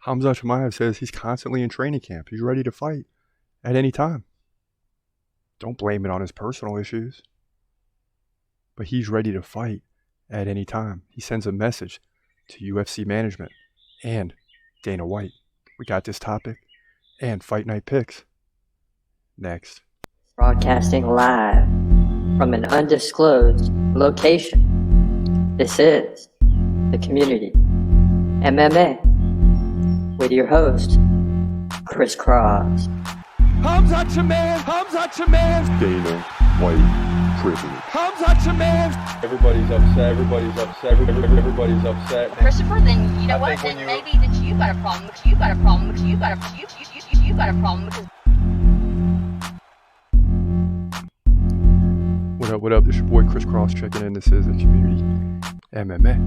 Khamzat Chimaev says he's constantly in training camp. He's ready to fight at any time. Don't blame it on his personal issues. But he's ready to fight at any time. He sends a message to UFC Management and Dana White. We got this topic and Fight Night Picks next. Broadcasting live from an undisclosed location. This is The Community MMA with your host, Chris Cross. Khamzat Chimaev. Dana White privilege. Khamzat Chimaev. Everybody's upset. Christopher, then you know what? Then maybe that you got a problem. You got a problem. You got a problem. What up? This is your boy Chris Cross checking in. This is The Community MMA.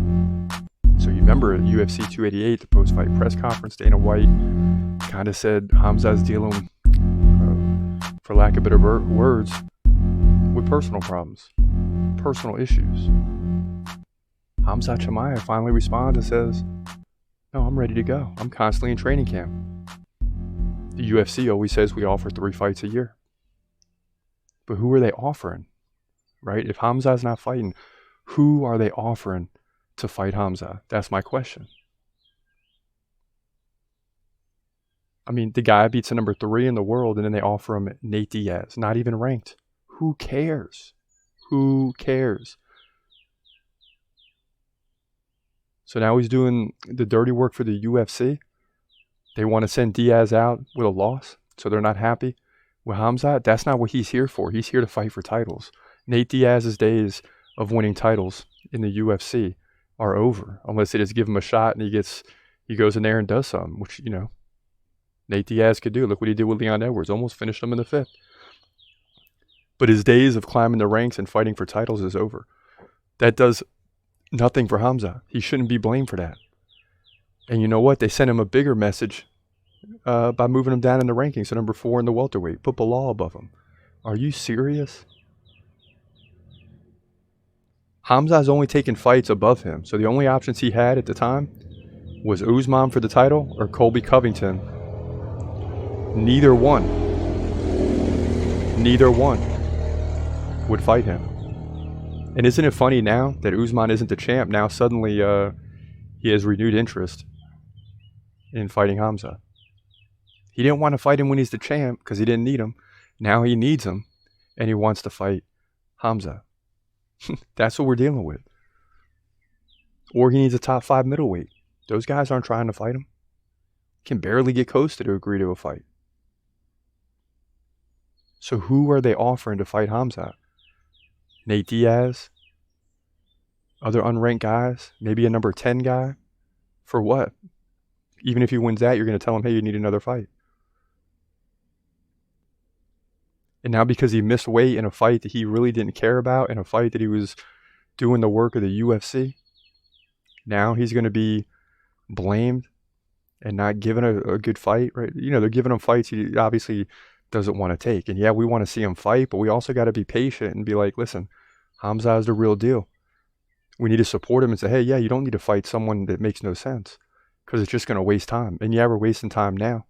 So you remember at UFC 288, the post-fight press conference, Dana White kind of said Khamzat's dealing, for lack of better words, with personal problems, personal issues. Khamzat Chimaev finally responds and says, no, I'm ready to go. I'm constantly in training camp. The UFC always says we offer 3 fights a year. But who are they offering? Right? If Khamzat's not fighting, who are they offering to fight Khamzat? That's my question. I mean, the guy beats the number 3 in the world, and then they offer him Nate Diaz, not even ranked. Who cares? Who cares? So now he's doing the dirty work for the UFC. They want to send Diaz out with a loss, so they're not happy with Khamzat. That's not what he's here for. He's here to fight for titles. Nate Diaz's days of winning titles in the UFC are over, unless they just give him a shot and he goes in there and does something, which, you know, Nate Diaz could do. Look what he did with Leon Edwards, almost finished him in the 5th. But his days of climbing the ranks and fighting for titles is over. That does nothing for Khamzat. He shouldn't be blamed for that. And you know what? They sent him a bigger message by moving him down in the rankings to number 4 in the welterweight. Put Bilal above him. Are you serious? Khamzat's only taken fights above him. So the only options he had at the time was Usman for the title or Colby Covington. Neither one would fight him. And isn't it funny now that Usman isn't the champ? Now suddenly he has renewed interest in fighting Khamzat. He didn't want to fight him when he's the champ because he didn't need him. Now he needs him, and he wants to fight Khamzat. That's what we're dealing with. Or he needs a top 5 middleweight. Those guys aren't trying to fight him. Can barely get Costa to agree to a fight. So who are they offering to fight Khamzat? Nate Diaz? Other unranked guys? Maybe a number 10 guy? For what? Even if he wins that, you're going to tell him, hey, you need another fight. And now because he missed weight in a fight that he really didn't care about, in a fight that he was doing the work of the UFC, now he's going to be blamed and not given a good fight, right? You know, they're giving him fights he obviously doesn't want to take. And yeah, we want to see him fight, but we also got to be patient and be like, listen, Khamzat is the real deal. We need to support him and say, hey, yeah, you don't need to fight someone that makes no sense because it's just going to waste time. And yeah, we're wasting time now.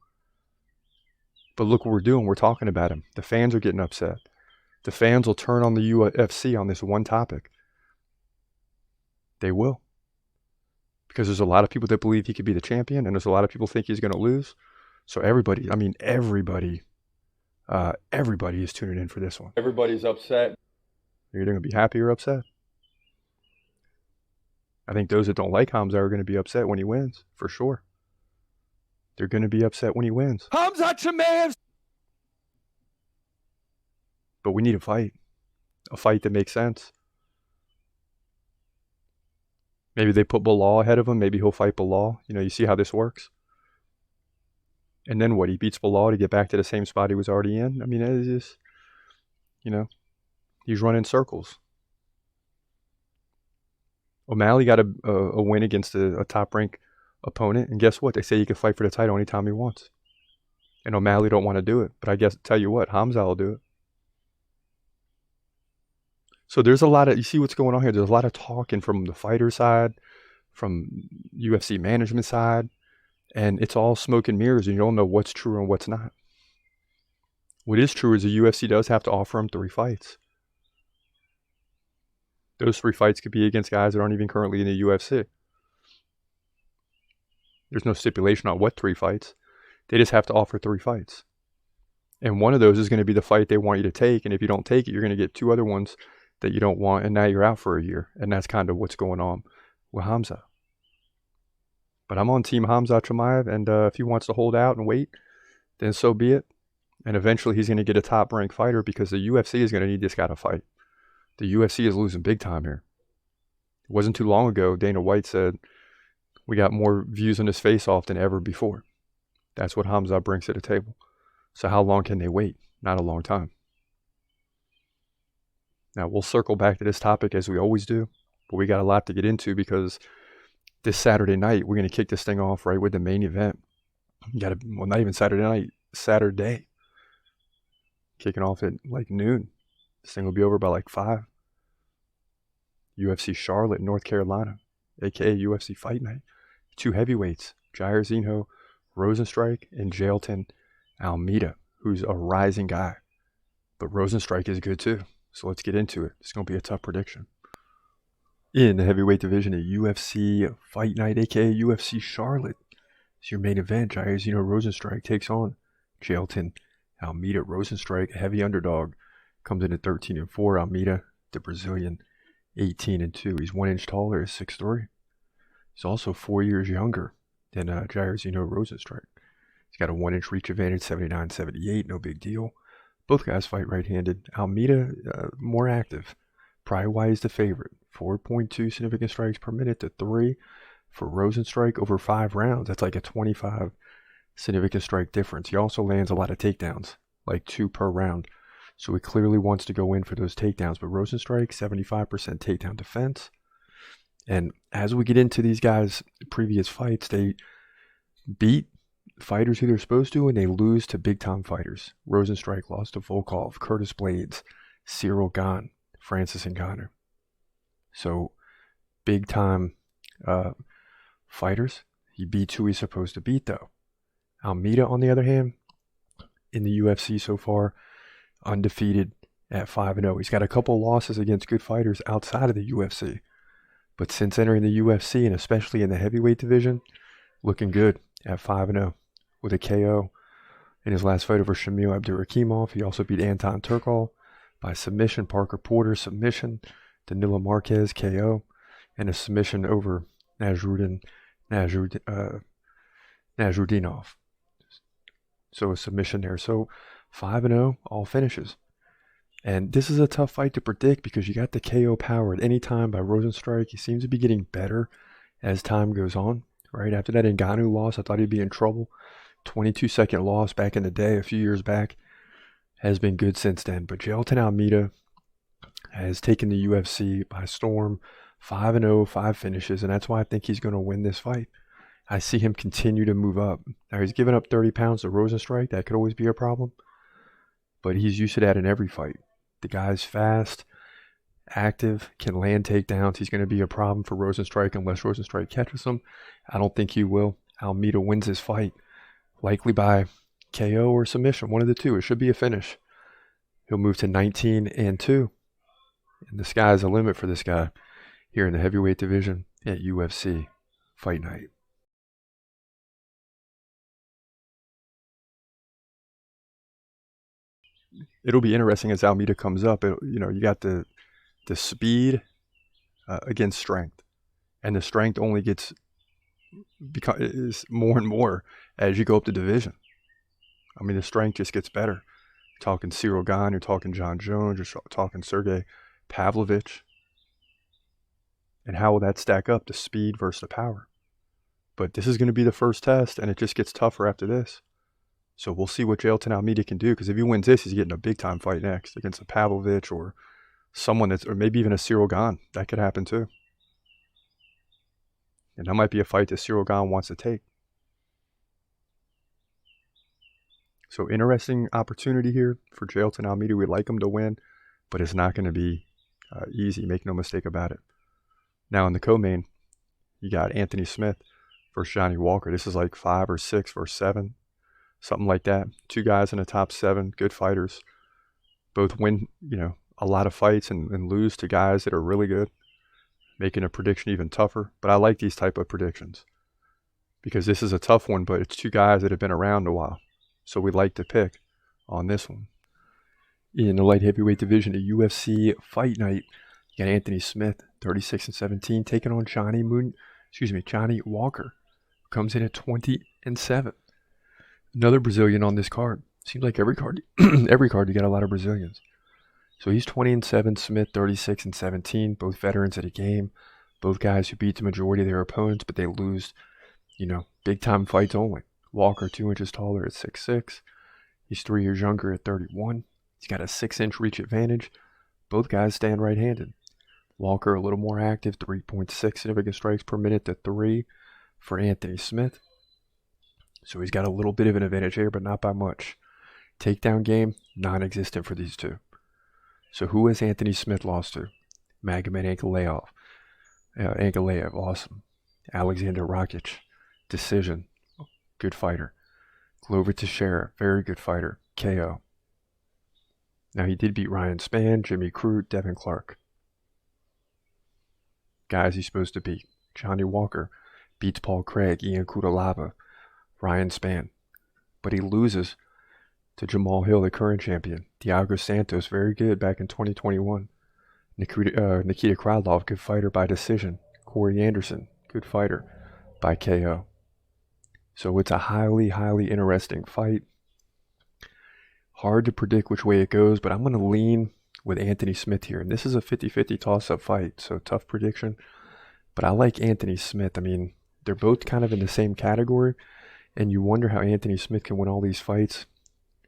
But look what we're doing. We're talking about him. The fans are getting upset. The fans will turn on the UFC on this one topic. They will. Because there's a lot of people that believe he could be the champion, and there's a lot of people think he's going to lose. So everybody is tuning in for this one. Everybody's upset. You're either going to be happy or upset. I think those that don't like Khamzat are going to be upset when he wins, for sure. They're going to be upset when he wins. Khamzat Chimaev. But we need a fight that makes sense. Maybe they put Bilal ahead of him. Maybe he'll fight Bilal. You know, you see how this works. And then what? He beats Bilal to get back to the same spot he was already in. I mean, it's just, you know, he's running circles. O'Malley got a win against a top-ranked opponent, and guess what? They say he can fight for the title anytime he wants. And O'Malley don't want to do it. But I guess, tell you what, Khamzat will do it. So there's a lot of, you see what's going on here? There's a lot of talking from the fighter side, from UFC management side, And it's all smoke and mirrors, and you don't know what's true and what's not. What is true is the UFC does have to offer him 3 fights. Those 3 fights could be against guys that aren't even currently in the UFC. There's no stipulation on what 3 fights. They just have to offer 3 fights. And one of those is going to be the fight they want you to take. And if you don't take it, you're going to get 2 other ones that you don't want. And now you're out for a year. And that's kind of what's going on with Khamzat. But I'm on team Khamzat Chimaev. And if he wants to hold out and wait, then so be it. And eventually he's going to get a top-ranked fighter because the UFC is going to need this guy to fight. The UFC is losing big time here. It wasn't too long ago, Dana White said, we got more views on this face-off than ever before. That's what Khamzat brings to the table. So how long can they wait? Not a long time. Now, we'll circle back to this topic as we always do, but we got a lot to get into because this Saturday night, we're going to kick this thing off right with the main event. Well, not even Saturday night, Saturday. Kicking off at like noon. This thing will be over by like 5. UFC Charlotte, North Carolina, aka UFC Fight Night. 2 heavyweights, Jairzinho, Rozenstruik, and Jailton, Almeida, who's a rising guy. But Rozenstruik is good too. So let's get into it. It's going to be a tough prediction. In the heavyweight division at UFC Fight Night, aka UFC Charlotte, it's your main event. Jairzinho Rozenstruik takes on Jailton Almeida. Rozenstruik, a heavy underdog, comes in at 13-4. Almeida, the Brazilian, 18-2. He's 1 inch taller, is 6'3". He's also 4 years younger than Jairzinho Rozenstruik. He's got a 1 inch reach advantage, 79-78, no big deal. Both guys fight right-handed. Almeida, more active. Pride-wise, the favorite. 4.2 significant strikes per minute to 3 for Rozenstruik over 5 rounds. That's like a 25 significant strike difference. He also lands a lot of takedowns, like 2 per round. So he clearly wants to go in for those takedowns. But Rozenstruik, 75% takedown defense. And as we get into these guys' previous fights, they beat fighters who they're supposed to, and they lose to big-time fighters. Rozenstruik lost to Volkov, Curtis Blades, Cyril Gane, Francis Ngannou. So, big-time fighters. He beats who he's supposed to beat, though. Almeida, on the other hand, in the UFC so far, undefeated at 5-0. He's got a couple losses against good fighters outside of the UFC. But since entering the UFC, and especially in the heavyweight division, looking good at 5-0 with a KO in his last fight over Shamil Abdurakhimov. He also beat Anton Turkal by submission, Parker Porter submission, Danilo Marquez KO, and a submission over Nasruddinov. So a submission there. So 5-0, all finishes. And this is a tough fight to predict because you got the KO power at any time by Rozenstruik. He seems to be getting better as time goes on. Right after that Ngannou loss, I thought he'd be in trouble. 22-second loss back in the day, a few years back, has been good since then. But Jailton Almeida has taken the UFC by storm. 5-0, 5 finishes, and that's why I think he's going to win this fight. I see him continue to move up. Now, he's given up 30 pounds to Rozenstruik. That could always be a problem. But he's used to that in every fight. The guy's fast, active, can land takedowns. He's going to be a problem for Rozenstruik unless Rozenstruik catches him. I don't think he will. Almeida wins his fight, likely by KO or submission, one of the two. It should be a finish. He'll move to 19-2. And the sky's the limit for this guy here in the heavyweight division at UFC Fight Night. It'll be interesting as Almeida comes up. You got the speed against strength, and the strength only is more and more as you go up the division. I mean, the strength just gets better. You're talking Cyril Gane, you're talking John Jones, you're talking Sergey Pavlovich. And how will that stack up, the speed versus the power? But this is going to be the first test, and it just gets tougher after this. So we'll see what Jailton Almeida can do, because if he wins this, he's getting a big-time fight next against a Pavlovich or someone or maybe even a Cyril Gane. That could happen too. And that might be a fight that Cyril Gane wants to take. So interesting opportunity here for Jailton Almeida. We'd like him to win, but it's not going to be easy. Make no mistake about it. Now in the co-main, you got Anthony Smith versus Johnny Walker. This is like 5 or 6 versus 7, something like that. 2 guys in the top 7, good fighters. Both win, a lot of fights and lose to guys that are really good, making a prediction even tougher. But I like these type of predictions because this is a tough one, but it's 2 guys that have been around a while. So we like to pick on this one. In the light heavyweight division at UFC Fight Night, you got Anthony Smith, 36-17, taking on Johnny Walker, comes in at 20-7. Another Brazilian on this card. Seems like every card, you got a lot of Brazilians. So he's 20-7, Smith 36-17, both veterans of the game, both guys who beat the majority of their opponents, but they lose, big time fights only. Walker 2 inches taller at 6'6". He's 3 years younger at 31. He's got a 6-inch reach advantage. Both guys stand right-handed. Walker a little more active, 3.6 significant strikes per minute to 3 for Anthony Smith. So he's got a little bit of an advantage here, but not by much. Takedown game, non-existent for these two. So who has Anthony Smith lost to? Magomed Ankalaev, awesome. Alexander Rakic, decision, good fighter. Glover Teixeira, very good fighter, KO. Now he did beat Ryan Spann, Jimmy Crute, Devin Clark. Guys he's supposed to beat. Johnny Walker beats Paul Craig, Ian Cutelaba, Ryan Spann. But he loses to Jamal Hill, the current champion. Thiago Santos, very good back in 2021. Nikita Krylov, good fighter by decision. Corey Anderson, good fighter by KO. So it's a highly, highly interesting fight. Hard to predict which way it goes, but I'm going to lean with Anthony Smith here. And this is a 50-50 toss-up fight, so tough prediction. But I like Anthony Smith. I mean, they're both kind of in the same category, and you wonder how Anthony Smith can win all these fights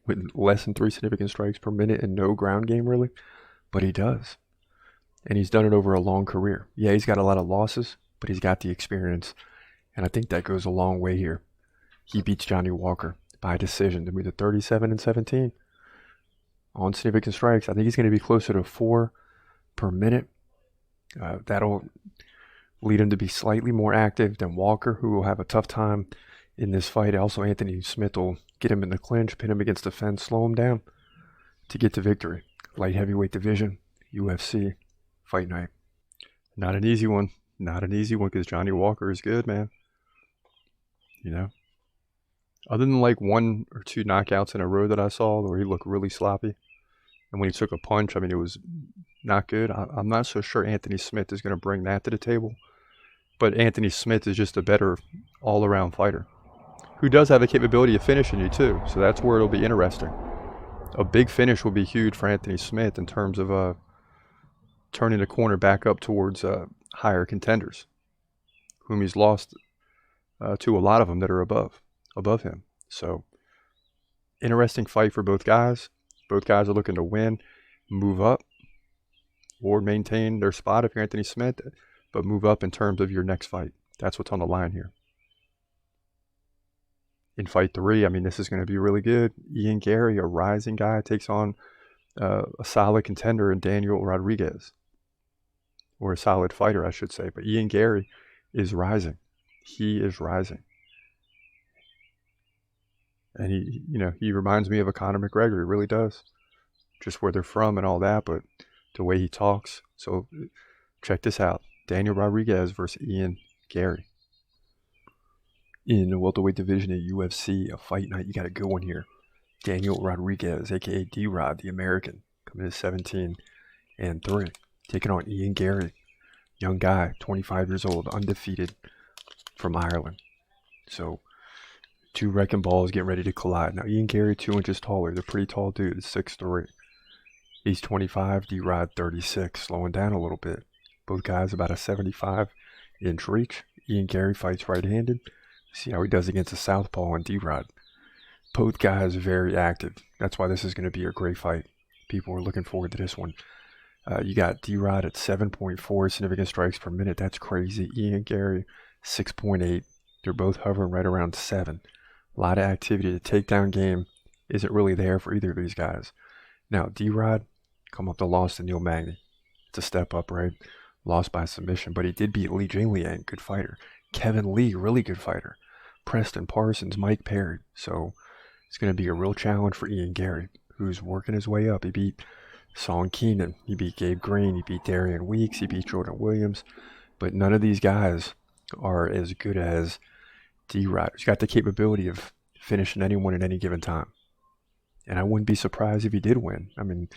with less than 3 significant strikes per minute and no ground game, really. But he does. And he's done it over a long career. Yeah, he's got a lot of losses, but he's got the experience. And I think that goes a long way here. He beats Johnny Walker by decision to be the 37-17 on significant strikes. I think he's going to be closer to 4 per minute. That'll lead him to be slightly more active than Walker, who will have a tough time in this fight. Also, Anthony Smith will get him in the clinch, pin him against the fence, slow him down to get to victory. Light heavyweight division, UFC Fight Night. Not an easy one. Not an easy one because Johnny Walker is good, man. Other than like 1 or 2 knockouts in a row that I saw where he looked really sloppy. And when he took a punch, I mean, it was not good. I'm not so sure Anthony Smith is going to bring that to the table. But Anthony Smith is just a better all-around fighter who does have the capability of finishing you too. So that's where it'll be interesting. A big finish will be huge for Anthony Smith in terms of turning the corner back up towards higher contenders, whom he's lost to a lot of them that are above him. So interesting fight for both guys. Both guys are looking to win, move up, or maintain their spot if you're Anthony Smith, but move up in terms of your next fight. That's what's on the line here. In fight 3, I mean, this is going to be really good. Ian Garry, a rising guy, takes on a solid contender in Daniel Rodriguez. Or a solid fighter, I should say. But Ian Garry is rising. He is rising. And he reminds me of a Conor McGregor. He really does. Just where they're from and all that, but the way he talks. So check this out. Daniel Rodriguez versus Ian Garry. In the welterweight division at UFC, a Fight Night, you got a good one here. Daniel Rodriguez, a.k.a. D-Rod, the American, coming in 17-3. Taking on Ian Garry. Young guy, 25 years old, undefeated from Ireland. So 2 wrecking balls getting ready to collide. Now, Ian Garry, 2 inches taller. They're pretty tall dude, 6'3". He's 25, D-Rod 36, slowing down a little bit. Both guys about a 75-inch reach. Ian Garry fights right-handed. See how he does against a southpaw and D-Rod. Both guys very active. That's why this is going to be a great fight. People are looking forward to this one. You got D-Rod at 7.4 significant strikes per minute. That's crazy. Ian Garry, 6.8. They're both hovering right around 7. A lot of activity. The takedown game isn't really there for either of these guys. Now, D-Rod come up to loss to Neil Magny. It's a step up, right? Lost by submission, but he did beat Li Jingliang, good fighter. Kevin Lee, really good fighter. Preston Parsons, Mike Perry. So it's going to be a real challenge for Ian Garry, who's working his way up. He beat Son Keenan, he beat Gabe Green, he beat Darian Weeks, he beat Jordan Williams. But none of these guys are as good as D-Rod. He's got the capability of finishing anyone at any given time. And I wouldn't be surprised if he did win. I mean,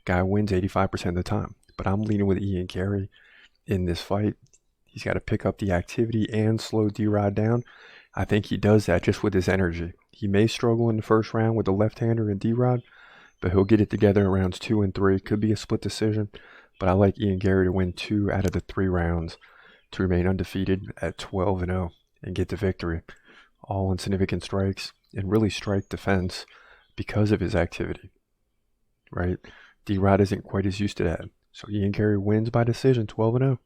guy wins 85% of the time. But I'm leaning with Ian Garry in this fight. He's got to pick up the activity and slow D-Rod down. I think he does that just with his energy. He may struggle in the first round with the left-hander and D-Rod, but he'll get it together in rounds 2 and 3. Could be a split decision, but I like Ian Garry to win 2 out of the 3 rounds to remain undefeated at 12-0 and get the victory. All on significant strikes and really strike defense because of his activity, right? D-Rod isn't quite as used to that. So Ian Garry wins by decision, 12-0.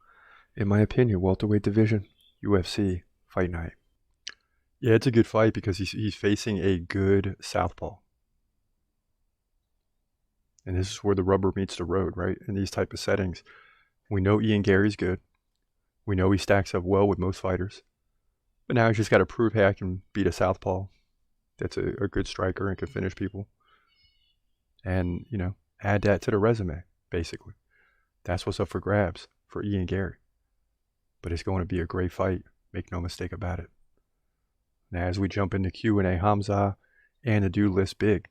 In my opinion, welterweight division, UFC Fight Night. Yeah, it's a good fight because he's facing a good southpaw. And this is where the rubber meets the road, right? In these type of settings. We know Ian Garry's good. We know he stacks up well with most fighters. But now he's just got to prove, hey, I can beat a southpaw that's a good striker and can finish people. And, you know, add that to the resume, basically. That's what's up for grabs for Ian Garry. But it's going to be a great fight. Make no mistake about it. Now, as we jump into Q&A, Khamzat and the dude list big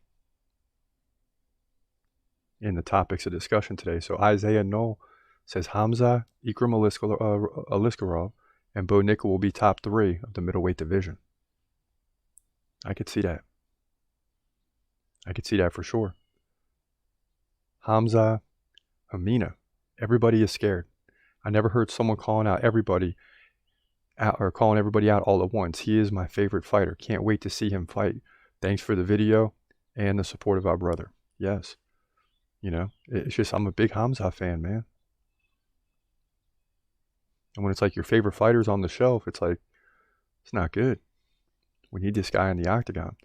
in the topics of discussion today. So Isaiah Knoll says Khamzat, Ikram Aliskerov, and Bo Nickel will be top 3 of the middleweight division. I could see that. I could see that for sure. Khamzat, Amina. Everybody is scared. I never heard someone calling out everybody out or calling everybody out all at once. He is my favorite fighter. Can't wait to see him fight. Thanks for the video and the support of our brother. Yes. You know, it's just I'm a big Khamzat fan, man. And when it's like your favorite fighter's on the shelf, it's like, it's not good. We need this guy in the octagon.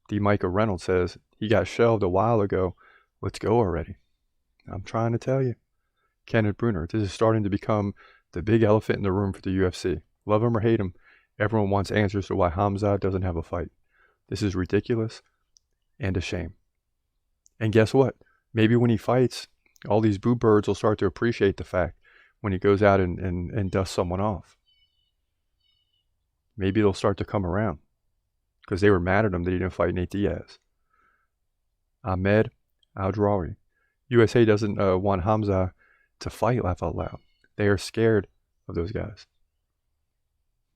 D. Micah Reynolds says, he got shelved a while ago. Let's go already. I'm trying to tell you. Kenneth Bruner, this is starting to become the big elephant in the room for the UFC. Love him or hate him, everyone wants answers to why Khamzat doesn't have a fight. This is ridiculous and a shame. And guess what? Maybe when he fights, all these boo birds will start to appreciate the fact when he goes out and dusts someone off. Maybe they'll start to come around because they were mad at him that he didn't fight Nate Diaz. Ahmed Aldrawi. USA doesn't want Khamzat to fight, laugh out loud. They are scared of those guys.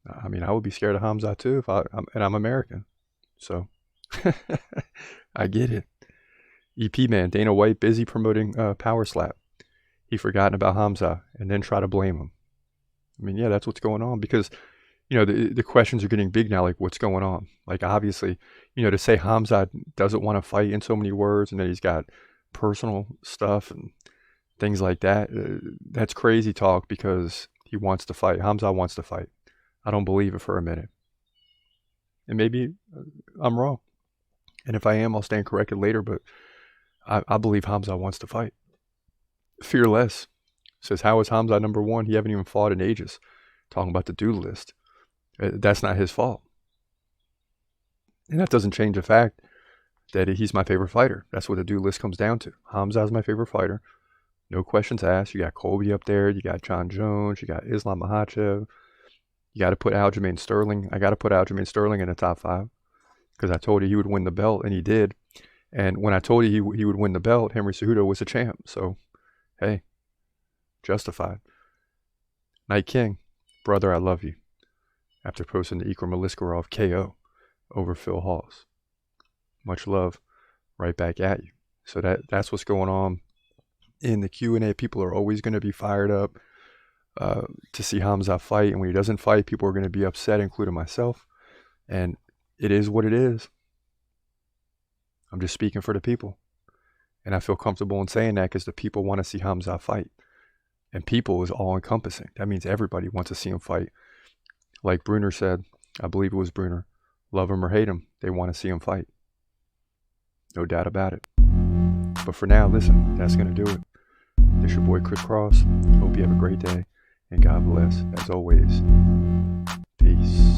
I mean, I would be scared of Khamzat too, and I'm American. So, I get it. EP man, Dana White, busy promoting Power Slap. He forgotten about Khamzat and then try to blame him. I mean, yeah, that's what's going on because, you know, the questions are getting big now, like what's going on? Like, obviously, you know, to say Khamzat doesn't want to fight in so many words and that he's got personal stuff and things like that, that's crazy talk because he wants to fight. Khamzat wants to fight. I don't believe it for a minute. And maybe I'm wrong. And if I am, I'll stand corrected later, but I believe Khamzat wants to fight. Fearless says, how is Khamzat number 1? He haven't even fought in ages. Talking about the dude list. That's not his fault. And that doesn't change the fact that he's my favorite fighter. That's what the dude list comes down to. Khamzat's my favorite fighter. No questions asked. You got Colby up there. You got John Jones. You got Islam Makhachev. You got to put Aljamain Sterling. I got to put Aljamain Sterling in the top 5 because I told you he would win the belt, and he did. And when I told you he would win the belt, Henry Cejudo was a champ. So, hey, justified. Night King, brother, I love you. After posting the Ikram Aliskerov KO over Phil Hawes. Much love right back at you. So that's what's going on in the Q&A. People are always going to be fired up to see Khamzat fight. And when he doesn't fight, people are going to be upset, including myself. And it is what it is. I'm just speaking for the people. And I feel comfortable in saying that because the people want to see Khamzat fight. And people is all encompassing. That means everybody wants to see him fight. Like Bruner said, I believe it was Bruner, love him or hate him, they want to see him fight. No doubt about it. But for now, listen, that's going to do it. This your boy Chris Cross. Hope you have a great day. And God bless, as always. Peace.